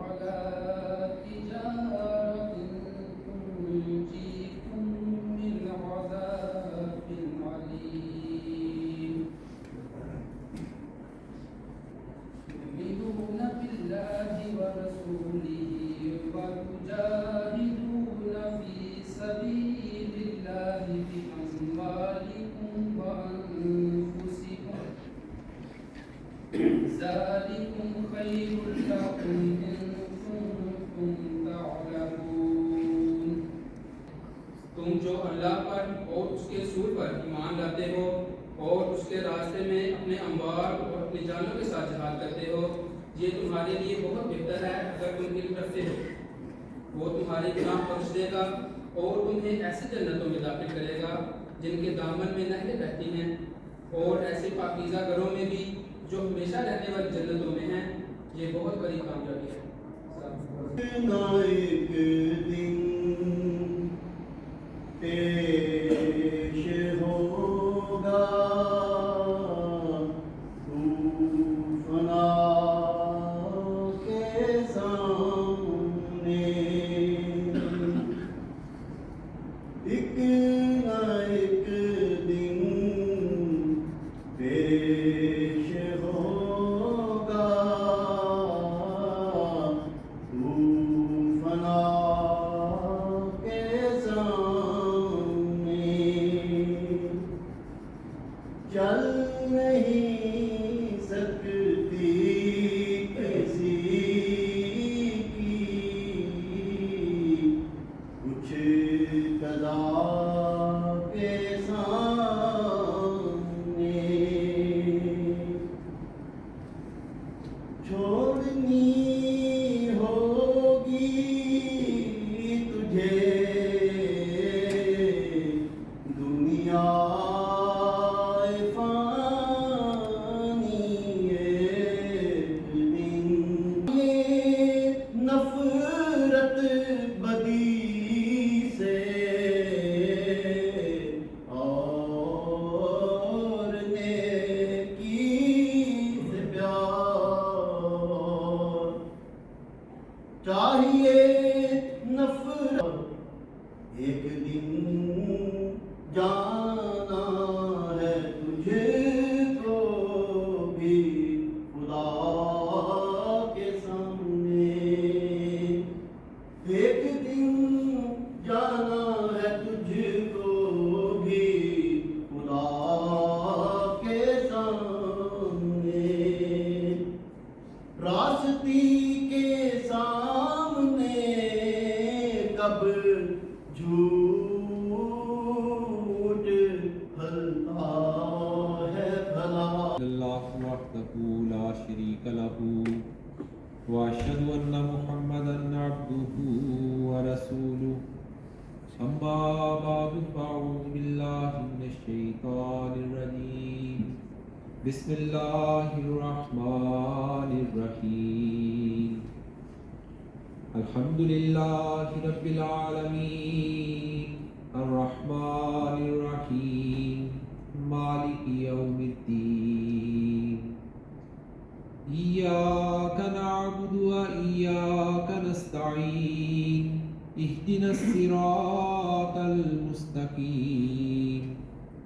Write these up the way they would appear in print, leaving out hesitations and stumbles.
على تجارة تنجيكم من عذاب عليم تؤمنون بالله ورسوله وتجاهدون في سبيل الله بأموالكم وأنفسكم ذلكم خير لكم إن كنتم تعلمون تم جو اللہ پر اور اس کے رسول پر ایمان لاتے ہو اور اس کے راستے میں اپنے اموال اور اپنی جانوں کے ساتھ جہاد کرتے ہو، یہ تمہارے لیے بہت بہتر ہے اگر تم علم رکھتے ہو۔ وہ تمہارے گناہ بخش دے گا اور تمہیں ایسی جنتوں میں داخل کرے گا جن کے دامن میں نہریں بہتی ہیں، اور ایسے پاکیزہ گھروں میں بھی جو ہمیشہ رہنے والی جنتوں میں ہیں۔ یہ بہت بڑی کامیابی ہے۔ ایک دن پیش ہوگا طوفانوں کے سامنے، ایک نہ ایک دن پیش ہوگا طوفانوں کے سامنے، چل نہیں سکتی کسی کی کچھ قضا کے سامنے، چھوڑنی ہوگی تجھے دنیا فانی ایک دن، یہ نفرت بدی سے اور نیکی سے پیار، چاہیے نفرت ایک دن جانا ہے تجھے تو بھی خدا کے سامنے، ایک دن جانا ہے تجھ کو بھی خدا کے سامنے، راستی کے سامنے کب جھوٹ پھلتا ہے بھلا۔ اللہ وحدہ لا شریک لہ واشہد ان محمدا عبدہ ورسولہ، اما بعد فاعوذ باللہ من الشیطان الرجیم، بسم اللہ الرحمن الرحیم، الحمد للہ رب العالمین، الرحمن الرحیم، مالک یوم الدین، ایاک نعبد و ایاک نستعین، اہدنا الصراط المستقیم،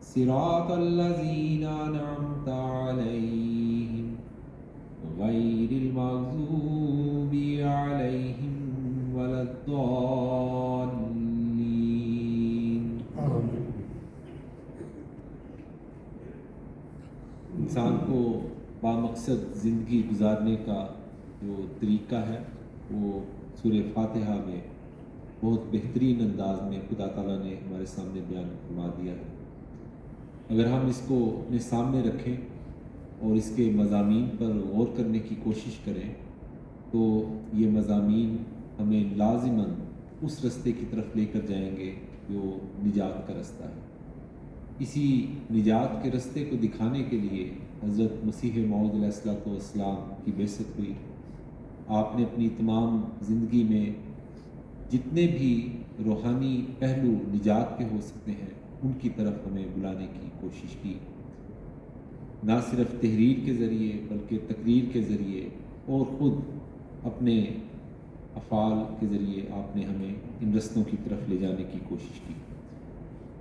صراط الذین انعمت علیہم غیر المغضوب علیہم ولا الضالین۔ انسان کو بامقصد زندگی گزارنے کا جو طریقہ ہے وہ سورہ فاتحہ میں بہت بہترین انداز میں خدا تعالیٰ نے ہمارے سامنے بیان فرما دیا ہے۔ اگر ہم اس کو اپنے سامنے رکھیں اور اس کے مضامین پر غور کرنے کی کوشش کریں تو یہ مضامین ہمیں لازماً اس رستے کی طرف لے کر جائیں گے جو نجات کا رستہ ہے۔ اسی نجات کے رستے کو دکھانے کے لیے حضرت مسیح موعود علیہ السلام کی بعثت ہوئی۔ آپ نے اپنی تمام زندگی میں جتنے بھی روحانی پہلو نجات کے ہو سکتے ہیں ان کی طرف ہمیں بلانے کی کوشش کی، نہ صرف تحریر کے ذریعے بلکہ تقریر کے ذریعے، اور خود اپنے افعال کے ذریعے آپ نے ہمیں ان رستوں کی طرف لے جانے کی کوشش کی۔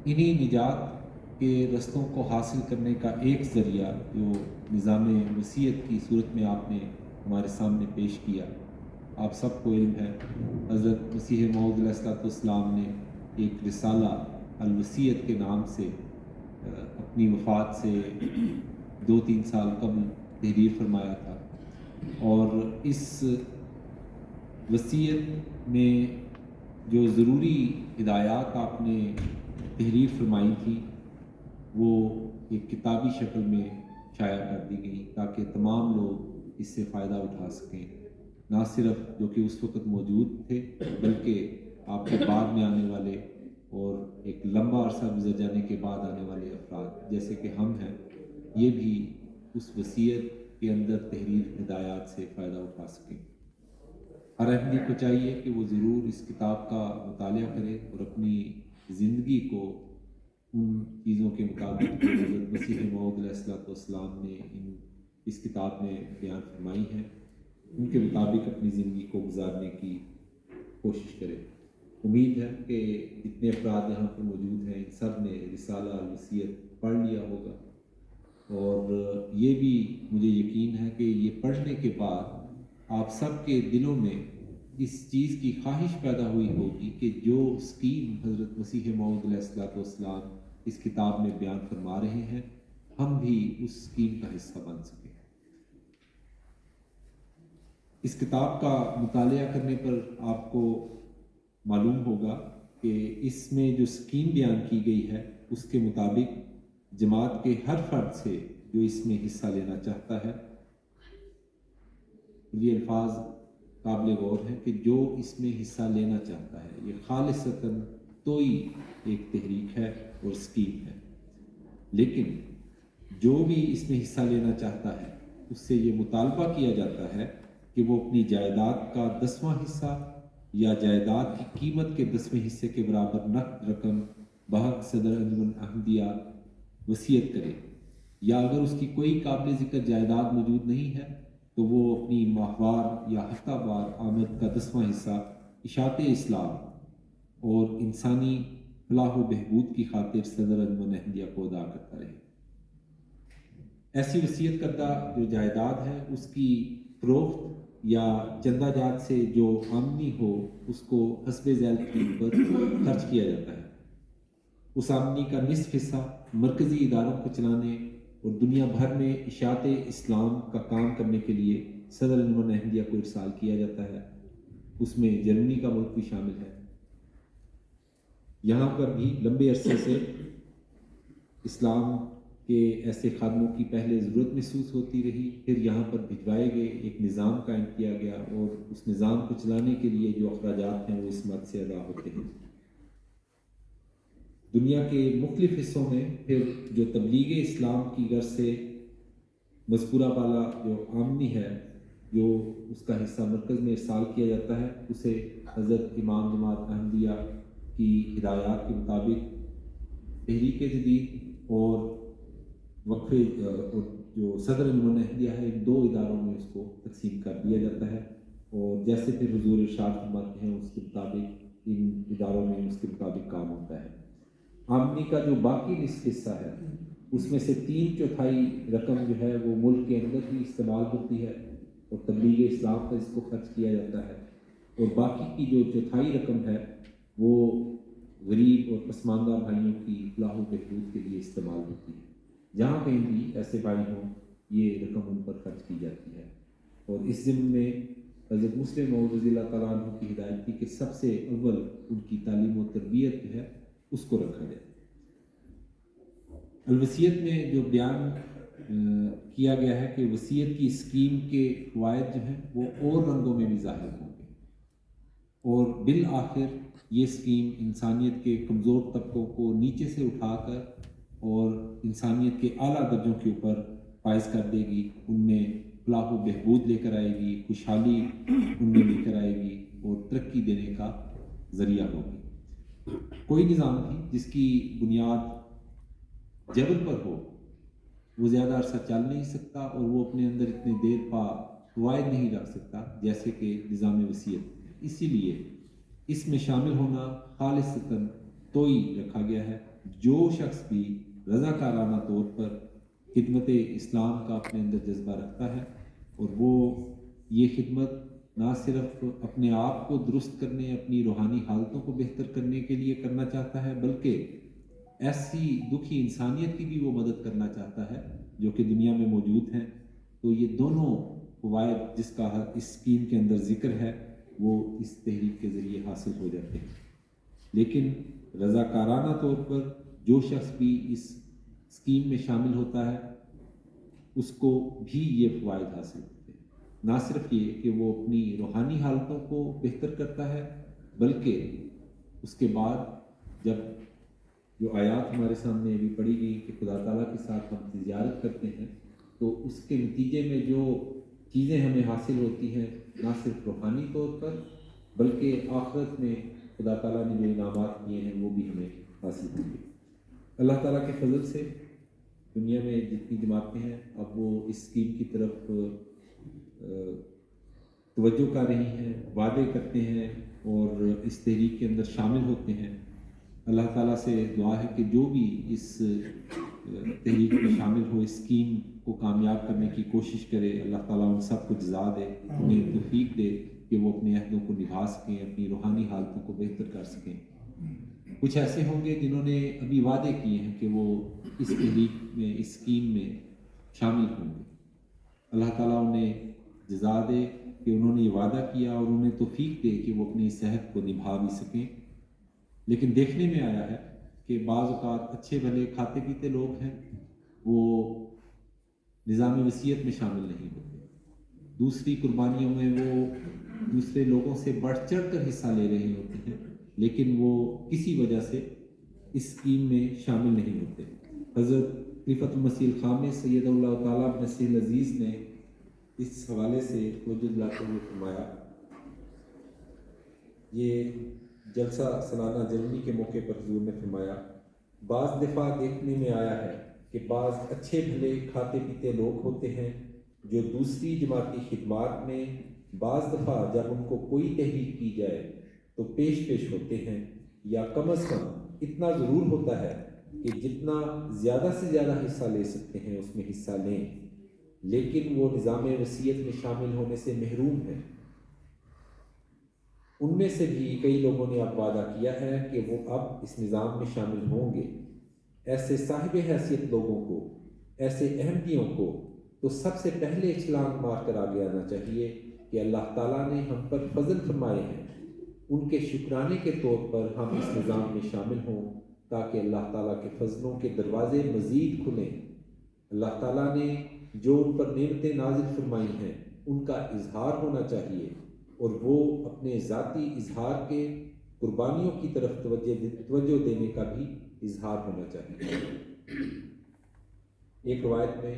انہی نجات کے رستوں کو حاصل کرنے کا ایک ذریعہ جو نظام وصیت کی صورت میں آپ نے ہمارے سامنے پیش کیا، آپ سب کو علم ہے حضرت مسیح موعود علیہ الصلوۃ والسلام نے ایک رسالہ الوصیت کے نام سے اپنی وفات سے 2-3 سال قبل تحریر فرمایا تھا، اور اس وصیت میں جو ضروری ہدایات آپ نے تحریر فرمائی تھی وہ ایک کتابی شکل میں شائع کر دی گئی تاکہ تمام لوگ اس سے فائدہ اٹھا سکیں، نہ صرف جو کہ اس وقت موجود تھے بلکہ آپ کے بعد میں آنے والے اور ایک لمبا عرصہ گزر جانے کے بعد آنے والے افراد جیسے کہ ہم ہیں، یہ بھی اس وصیت کے اندر تحریر ہدایات سے فائدہ اٹھا سکیں۔ ہر احمدی کو چاہیے کہ وہ ضرور اس کتاب کا مطالعہ کرے اور اپنی زندگی کو ان چیزوں کے مطابق جو حضرت مسیح موعود علیہ الصلوۃ والسلام نے اس کتاب میں بیان فرمائی ہیں ان کے مطابق اپنی زندگی کو گزارنے کی کوشش کرے۔ امید ہے کہ جتنے افراد یہاں پر موجود ہیں ان سب نے رسالہ الوصیت پڑھ لیا ہوگا، اور یہ بھی مجھے یقین ہے کہ یہ پڑھنے کے بعد آپ سب کے دلوں میں اس چیز کی خواہش پیدا ہوئی ہوگی کہ جو اسکیم حضرت مسیح موعود علیہ الصلوۃ والسلام اس کتاب میں بیان فرما رہے ہیں ہم بھی اس اسکیم کا حصہ بن سکیں۔ اس کتاب کا مطالعہ کرنے پر آپ کو معلوم ہوگا کہ اس میں جو اسکیم بیان کی گئی ہے اس کے مطابق جماعت کے ہر فرد سے جو اس میں حصہ لینا چاہتا ہے، یہ الفاظ قابل غور ہیں کہ جو اس میں حصہ لینا چاہتا ہے، یہ خالصتاً تو ہی ایک تحریک ہے اور اسکیم ہے، لیکن جو بھی اس میں حصہ لینا چاہتا ہے اس سے یہ مطالبہ کیا جاتا ہے کہ وہ اپنی جائیداد کا 10واں حصہ یا جائیداد کی قیمت کے 10ویں حصے کے برابر نقد رقم بحق صدر انجمن احمدیہ وصیت کرے، یا اگر اس کی کوئی قابل ذکر جائیداد موجود نہیں ہے تو وہ اپنی ماہوار یا ہفتہ وار آمد کا 10واں حصہ اشاعت اسلام اور انسانی فلاح و بہبود کی خاطر صدر انجمن احمدیہ کو ادا کرتا رہے۔ ایسی وصیت کردہ جو جائیداد ہے اس کی فروخت یا چندہ جات سے جو آمدنی ہو اس کو حسب ذیل قیمت پر خرچ کیا جاتا ہے۔ اس آمدنی کا نصف حصہ مرکزی اداروں کو چلانے اور دنیا بھر میں اشاعت اسلام کا کام کرنے کے لیے صدر انجمن احمدیہ کو ارسال کیا جاتا ہے، اس میں جرمنی کا ملک بھی شامل ہے۔ یہاں پر بھی لمبے عرصے سے اسلام کے ایسے خادموں کی پہلے ضرورت محسوس ہوتی رہی، پھر یہاں پر بھجوائے گئے، ایک نظام قائم کیا گیا اور اس نظام کو چلانے کے لیے جو اخراجات ہیں وہ اس مد سے ادا ہوتے ہیں۔ دنیا کے مختلف حصوں میں پھر جو تبلیغ اسلام کی غرض سے مذکورہ والا جو آمدنی ہے جو اس کا حصہ مرکز میں ارسال کیا جاتا ہے اسے حضرت امام جماعت احمدیہ کی ہدایات کے مطابق تحریک جدید اور وقفے اور جو صدر انجمن احمدیہ ہے ان 2 اداروں میں اس کو تقسیم کر دیا جاتا ہے، اور جیسے پھر حضور ارشاد فرماتے ہیں اس کے مطابق ان اداروں میں اس کے مطابق کام ہوتا ہے۔ آمدنی کا جو باقی نصف حصہ ہے اس میں سے 3/4 رقم جو ہے وہ ملک کے اندر ہی استعمال ہوتی ہے اور تبلیغ اسلام پر اس کو خرچ کیا جاتا ہے، اور باقی کی جو 1/4 رقم ہے وہ غریب اور پسماندہ بھائیوں کی فلاح و بہبود کے لیے استعمال ہوتی ہے۔ جہاں کہیں بھی ایسے بھائی ہوں یہ رقم ان پر خرچ کی جاتی ہے، اور اس ضمن میں حضرت مسلم موعود رضی اللہ تعالیٰ عنہ کی ہدایت تھی کہ سب سے اول ان کی تعلیم و تربیت جو ہے اس کو رکھا جائے۔ الوصیت میں جو بیان کیا گیا ہے کہ وصیت کی اسکیم کے فوائد جو ہیں وہ اور رنگوں میں بھی ظاہر ہوں گے، اور بالآخر یہ اسکیم انسانیت کے کمزور طبقوں کو نیچے سے اٹھا کر اور انسانیت کے اعلیٰ درجوں کے اوپر فائز کر دے گی، ان میں فلاح و بہبود لے کر آئے گی، خوشحالی ان میں لے کر آئے گی اور ترقی دینے کا ذریعہ ہوگی۔ کوئی نظام بھی جس کی بنیاد جبر پر ہو وہ زیادہ عرصہ چل نہیں سکتا اور وہ اپنے اندر اتنے دیر پا فوائد نہیں رکھ سکتا جیسے کہ نظام وصیت۔ اسی لیے اس میں شامل ہونا خالصتاً توئی رکھا گیا ہے۔ جو شخص بھی رضاکارانہ طور پر خدمت اسلام کا اپنے اندر جذبہ رکھتا ہے اور وہ یہ خدمت نہ صرف اپنے آپ کو درست کرنے، اپنی روحانی حالتوں کو بہتر کرنے کے لیے کرنا چاہتا ہے، بلکہ ایسی دکھی انسانیت کی بھی وہ مدد کرنا چاہتا ہے جو کہ دنیا میں موجود ہیں، تو یہ دونوں فوائد جس کا اس اسکیم کے اندر ذکر ہے وہ اس تحریک کے ذریعے حاصل ہو جاتے ہیں۔ لیکن رضاکارانہ طور پر جو شخص بھی اس اسکیم میں شامل ہوتا ہے اس کو بھی یہ فوائد حاصل ہوتے ہیں۔ نہ صرف یہ کہ وہ اپنی روحانی حالتوں کو بہتر کرتا ہے، بلکہ اس کے بعد جب جو آیات ہمارے سامنے ابھی پڑھی گئی کہ خدا تعالیٰ کے ساتھ ہم تجارت کرتے ہیں تو اس کے نتیجے میں جو چیزیں ہمیں حاصل ہوتی ہیں نہ صرف روحانی طور پر بلکہ آخرت میں خدا تعالیٰ نے جو انعامات کیے ہیں وہ بھی ہمیں حاصل ہوں گے۔ اللہ تعالیٰ کے فضل سے دنیا میں جتنی جماعتیں ہیں اب وہ اس اسکیم کی طرف توجہ کر رہی ہیں، وعدے کرتے ہیں اور اس تحریک کے اندر شامل ہوتے ہیں۔ اللہ تعالیٰ سے دعا ہے کہ جو بھی اس تحریک میں شامل ہو، اس اسکیم کو کامیاب کرنے کی کوشش کرے، اللہ تعالیٰ ان سب کو جزا دے، انہیں توفیق دے کہ وہ اپنے عہدوں کو نبھا سکیں، اپنی روحانی حالتوں کو بہتر کر سکیں۔ کچھ ایسے ہوں گے جنہوں نے ابھی وعدے کیے ہیں کہ وہ اس تحریک میں، اس اسکیم میں شامل ہوں گے۔ اللہ تعالیٰ انہیں جزا دے کہ انہوں نے یہ وعدہ کیا اور انہیں توفیق دے کہ وہ اپنی اس عہد کو نبھا بھی سکیں۔ لیکن دیکھنے میں آیا ہے کہ بعض اوقات اچھے بھلے کھاتے پیتے لوگ ہیں وہ نظام وصیت میں شامل نہیں ہوتے، دوسری قربانیوں میں وہ دوسرے لوگوں سے بڑھ چڑھ کر حصہ لے رہے ہوتے ہیں، لیکن وہ کسی وجہ سے اس اسکیم میں شامل نہیں ہوتے۔ حضرت خلیفۃ المسیح الخامس سید اللہ تعالیٰ بن نصیر العزیز نے اس حوالے سے توجہ دلاتے ہوئے فرمایا، یہ جلسہ سالانہ جرمنی کے موقع پر حضور نے فرمایا، بعض دفعہ دیکھنے میں آیا ہے کہ بعض اچھے بھلے کھاتے پیتے لوگ ہوتے ہیں جو دوسری جماعتی خدمات میں بعض دفعہ جب ان کو کوئی تحریک کی جائے تو پیش ہوتے ہیں، یا کم از کم اتنا ضرور ہوتا ہے کہ جتنا زیادہ سے زیادہ حصہ لے سکتے ہیں اس میں حصہ لیں، لیکن وہ نظام وصیت میں شامل ہونے سے محروم ہیں۔ ان میں سے بھی کئی لوگوں نے اب وعدہ کیا ہے کہ وہ اب اس نظام میں شامل ہوں گے۔ ایسے صاحب حیثیت لوگوں کو، ایسے احمدیوں کو تو سب سے پہلے چھلانگ مار کر آگے آنا چاہیے کہ اللہ تعالیٰ نے ہم پر فضل فرمائے ہیں، ان کے شکرانے کے طور پر ہم اس نظام میں شامل ہوں تاکہ اللہ تعالیٰ کے فضلوں کے دروازے مزید کھلیں۔ اللہ تعالیٰ نے جو ان پر نعمتیں نازل فرمائی ہیں ان کا اظہار ہونا چاہیے، اور وہ اپنے ذاتی اظہار کے قربانیوں کی طرف توجہ دینے کا بھی اظہار ہونا چاہیے۔ ایک روایت میں،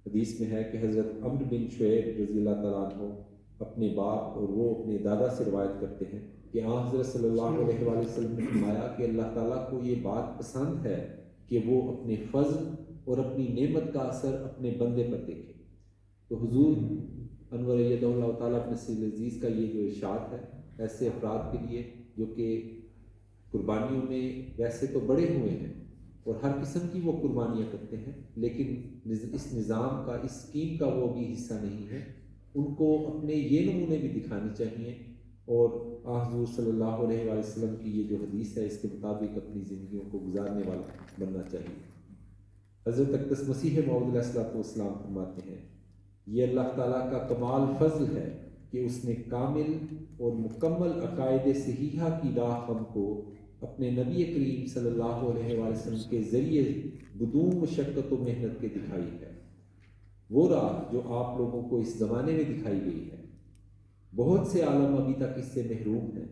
حدیث میں ہے کہ حضرت عمرو بن شعیب رضی اللہ تعالیٰ عنہ اپنے باپ اور وہ اپنے دادا سے روایت کرتے ہیں کہ حضرت صلی اللہ علیہ وآلہ وسلم نے فرمایا کہ اللہ تعالیٰ کو یہ بات پسند ہے کہ وہ اپنے فضل اور اپنی نعمت کا اثر اپنے بندے پر دیکھے۔ تو حضور انور ایدہ اللہ تعالیٰ اپنے نصیر العزیز کا یہ جو ارشاد ہے ایسے افراد کے لیے جو کہ قربانیوں میں ویسے تو بڑے ہوئے ہیں اور ہر قسم کی وہ قربانیاں کرتے ہیں، لیکن اس نظام کا، اس اسکیم کا وہ بھی حصہ نہیں ہے، ان کو اپنے یہ نمونے بھی دکھانے چاہیے اور حضور صلی اللہ علیہ وآلہ وسلم کی یہ جو حدیث ہے اس کے مطابق اپنی زندگیوں کو گزارنے والا بننا چاہیے۔ حضرت اقدس مسیح موعود علیہ الصلوۃ والسلام فرماتے ہیں، یہ اللہ تعالیٰ کا کمال فضل ہے کہ اس نے کامل اور مکمل عقائد صحیحہ کی راہ ہم کو اپنے نبی کریم صلی اللہ علیہ وآلہ وسلم کے ذریعے بدون مشقت و محنت کے دکھائی ہے، وہ راہ جو آپ لوگوں کو اس زمانے میں دکھائی گئی ہے۔ بہت سے عالم ابھی تک اس سے محروم ہیں،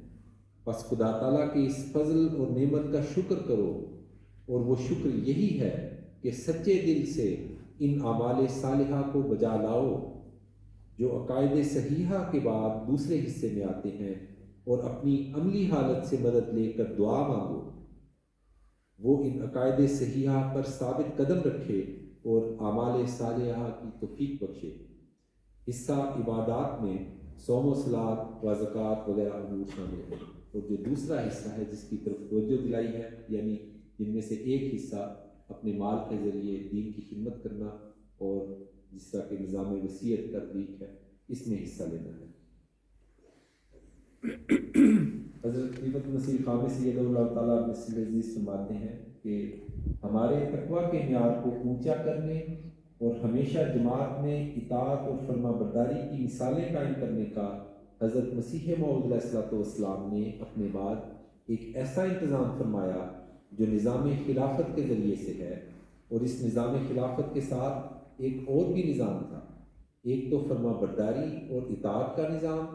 بس خدا تعالیٰ کے اس فضل اور نعمت کا شکر کرو، اور وہ شکر یہی ہے کہ سچے دل سے ان اعمال صالحہ کو بجا لاؤ جو عقائد صحیحہ کے بعد دوسرے حصے میں آتے ہیں، اور اپنی عملی حالت سے مدد لے کر دعا مانگو۔ وہ ان عقائد صحیحہ پر ثابت قدم رکھے اور اعمال صالحہ کی توفیق بخشے۔ حصہ عبادات میں صوم و صلاۃ و زکوٰۃ وغیرہ امور شامل ہیں، اور جو دوسرا حصہ ہے جس کی طرف توجہ دلائی ہے، یعنی جن میں سے ایک حصہ اپنے مال کے ذریعے دین کی خدمت کرنا اور جس طرح کہ نظام وصیت تربیت ہے، اس میں حصہ لینا ہے۔ حضرت خلیفۃ مسیح خامس سید اللہ تعالیٰ عزیز فرماتے ہیں کہ ہمارے تقویٰ کے معیار کو اونچا کرنے اور ہمیشہ جماعت میں اطاعت اور فرما برداری کی مثالیں قائم کرنے کا حضرت مسیح موعود علیہ الصلوۃ والسلام نے اپنے بعد ایک ایسا انتظام فرمایا جو نظام خلافت کے ذریعے سے ہے، اور اس نظام خلافت کے ساتھ ایک اور بھی نظام تھا۔ ایک تو فرما برداری اور اطاعت کا نظام،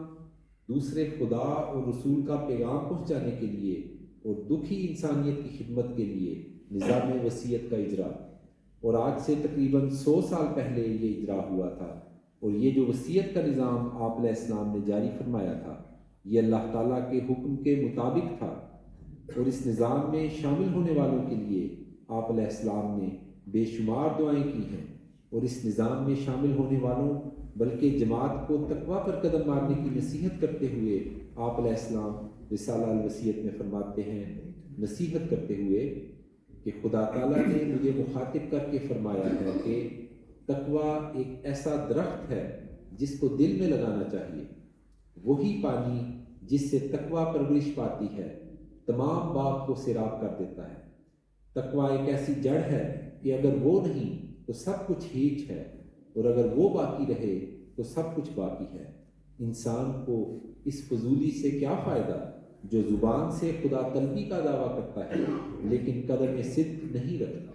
دوسرے خدا اور رسول کا پیغام پہنچانے کے لیے اور دکھی انسانیت کی خدمت کے لیے نظام وصیت کا اجرا، اور آج سے تقریباً 100 سال پہلے یہ اجرا ہوا تھا۔ اور یہ جو وصیت کا نظام آپ علیہ السلام نے جاری فرمایا تھا، یہ اللہ تعالیٰ کے حکم کے مطابق تھا، اور اس نظام میں شامل ہونے والوں کے لیے آپ علیہ السلام نے بے شمار دعائیں کی ہیں، اور اس نظام میں شامل ہونے والوں بلکہ جماعت کو تقویٰ پر قدم مارنے کی نصیحت کرتے ہوئے آپ علیہ السلام رسالہ الوصیت میں فرماتے ہیں، نصیحت کرتے ہوئے کہ خدا تعالیٰ نے مجھے مخاطب کر کے فرمایا ہے کہ تقویٰ ایک ایسا درخت ہے جس کو دل میں لگانا چاہیے، وہی پانی جس سے تقویٰ پرورش پاتی ہے تمام باغ کو سیراب کر دیتا ہے۔ تقویٰ ایک ایسی جڑ ہے کہ اگر وہ نہیں تو سب کچھ ہیچ ہے، اور اگر وہ باقی رہے تو سب کچھ باقی ہے۔ انسان کو اس فضولی سے کیا فائدہ جو زبان سے خدا طلبی کا دعویٰ کرتا ہے لیکن قدم صدق نہیں رکھتا۔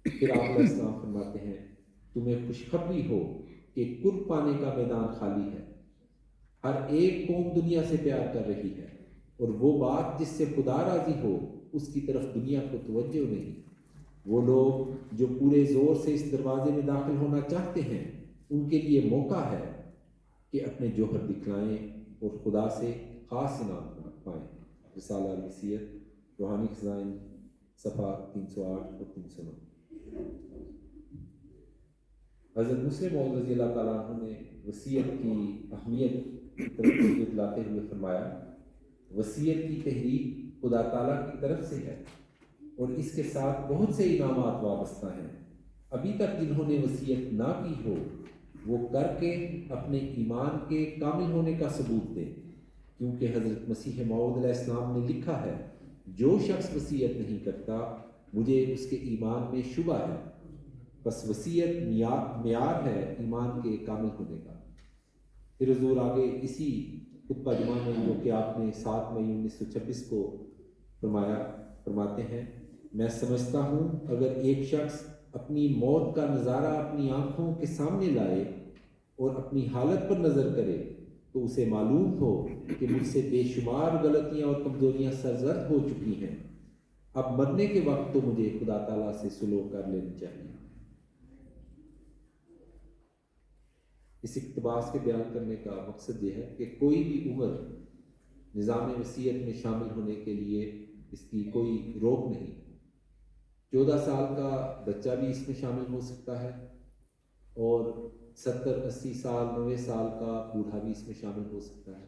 پھر آپ علیہ السلام فرماتے ہیں، تمہیں خوشخبری ہو کہ قرب پانے کا میدان خالی ہے، ہر ایک قوم دنیا سے پیار کر رہی ہے، اور وہ بات جس سے خدا راضی ہو اس کی طرف دنیا کو توجہ نہیں۔ وہ لوگ جو پورے زور سے اس دروازے میں داخل ہونا چاہتے ہیں، ان کے لیے موقع ہے کہ اپنے جوہر دکھلائیں اور خدا سے خاص انعام پائیں۔ رسالہ الوصیت، روحانی خزائن، صفحہ 308 اور 309۔ حضرت مسلم موعود رضی اللہ تعالیٰ عنہ نے وصیت کی اہمیت کی طرف توجہ دلاتے ہوئے فرمایا، وصیت کی تحریک خدا تعالیٰ کی طرف سے ہے اور اس کے ساتھ بہت سے انعامات وابستہ ہیں۔ ابھی تک جنہوں نے وصیت نہ کی ہو وہ کر کے اپنے ایمان کے کامل ہونے کا ثبوت دیں، کیونکہ حضرت مسیح موعود علیہ السلام نے لکھا ہے، جو شخص وصیت نہیں کرتا مجھے اس کے ایمان میں شبہ ہے۔ بس وصیت معیار ہے ایمان کے کامل ہونے کا۔ پھر حضور آگے اسی خطبہ جمعہ میں جو کہ آپ نے 7 مئی 1926 کو فرماتے ہیں، میں سمجھتا ہوں اگر ایک شخص اپنی موت کا نظارہ اپنی آنکھوں کے سامنے لائے اور اپنی حالت پر نظر کرے تو اسے معلوم ہو کہ مجھ سے بے شمار غلطیاں اور کمزوریاں سرزد ہو چکی ہیں، اب مرنے کے وقت تو مجھے خدا تعالیٰ سے سلوک کر لینی چاہیے۔ اس اقتباس کے بیان کرنے کا مقصد یہ ہے کہ کوئی بھی عمر نظام وصیت میں شامل ہونے کے لیے اس کی کوئی روک نہیں۔ 14 سال کا بچہ بھی اس میں شامل ہو سکتا ہے، اور 70 80 سال 90 سال کا بوڑھا بھی اس میں شامل ہو سکتا ہے۔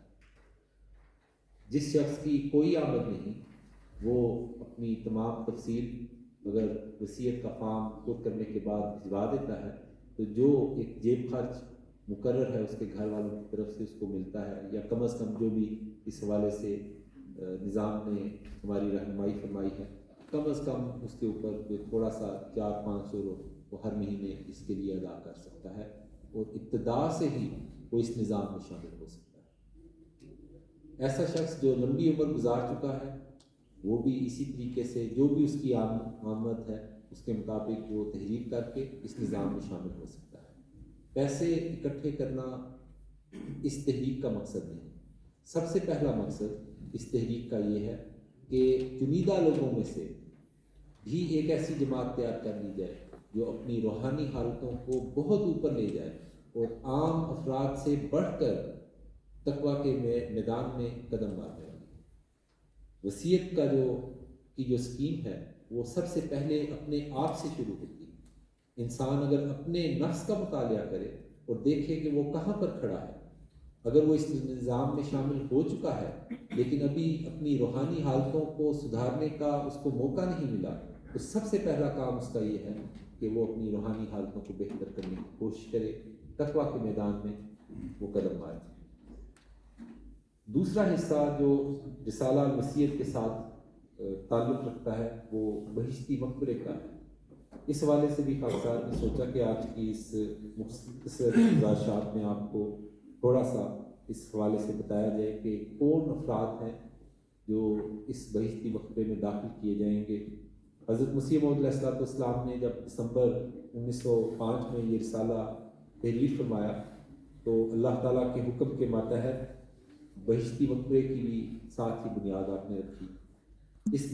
جس شخص کی کوئی آمد نہیں وہ اپنی تمام تفصیل اگر وصیت کا فارم خود کرنے کے بعد بھجوا دیتا ہے تو جو ایک جیب خرچ مقرر ہے اس کے گھر والوں کی طرف سے اس کو ملتا ہے، یا کم از کم جو بھی اس حوالے سے نظام نے ہماری رہنمائی فرمائی ہے، کم از کم اس کے اوپر جو تھوڑا سا 400-500 وہ ہر مہینے اس کے لیے ادا کر سکتا ہے، اور ابتدا سے ہی وہ اس نظام میں شامل ہو سکتا ہے۔ ایسا شخص جو لمبی عمر گزار چکا ہے وہ بھی اسی طریقے سے جو بھی اس کی آمد ہے اس کے مطابق وہ تحریک کر کے اس نظام میں شامل ہو سکتا ہے۔ پیسے اکٹھے کرنا اس تحریک کا مقصد نہیں۔ سب سے پہلا مقصد اس تحریک کا یہ ہے کہ چنیدہ لوگوں میں سے بھی ایک ایسی جماعت تیار کر لی جائے جو اپنی روحانی حالتوں کو بہت اوپر لے جائے اور عام افراد سے بڑھ کر تقویٰ کے میدان میں قدم مارنے والی۔ وصیت کا جو اسکیم ہے وہ سب سے پہلے اپنے آپ سے شروع ہوتی ہے۔ انسان اگر اپنے نفس کا مطالعہ کرے اور دیکھے کہ وہ کہاں پر کھڑا ہے، اگر وہ اس نظام میں شامل ہو چکا ہے لیکن ابھی اپنی روحانی حالتوں کو سدھارنے کا اس کو موقع نہیں ملا، تو سب سے پہلا کام اس کا یہ ہے کہ وہ اپنی روحانی حالتوں کو بہتر کرنے کی کوشش کرے، تقویٰ کے میدان میں وہ قدم مارے۔ دوسرا حصہ جو رسالہ المسیحیت کے ساتھ تعلق رکھتا ہے وہ بہشتی مقبرے کا ہے۔ اس حوالے سے بھی خاص صاحب نے سوچا کہ آج کی اس مختصر گزارشات میں آپ کو تھوڑا سا اس حوالے سے بتایا جائے کہ کون افراد ہیں جو اس بہشتی مقبرے میں داخل کیے جائیں گے۔ حضرت مسیح موعود علیہ الصلوۃ والسلام نے جب دسمبر 1905 میں یہ رسالہ تحریر فرمایا تو اللہ تعالیٰ کے حکم کے ماتحت بہشتی مقبرے کی بھی ساتھ ہی بنیاد آپ نے رکھی۔ اس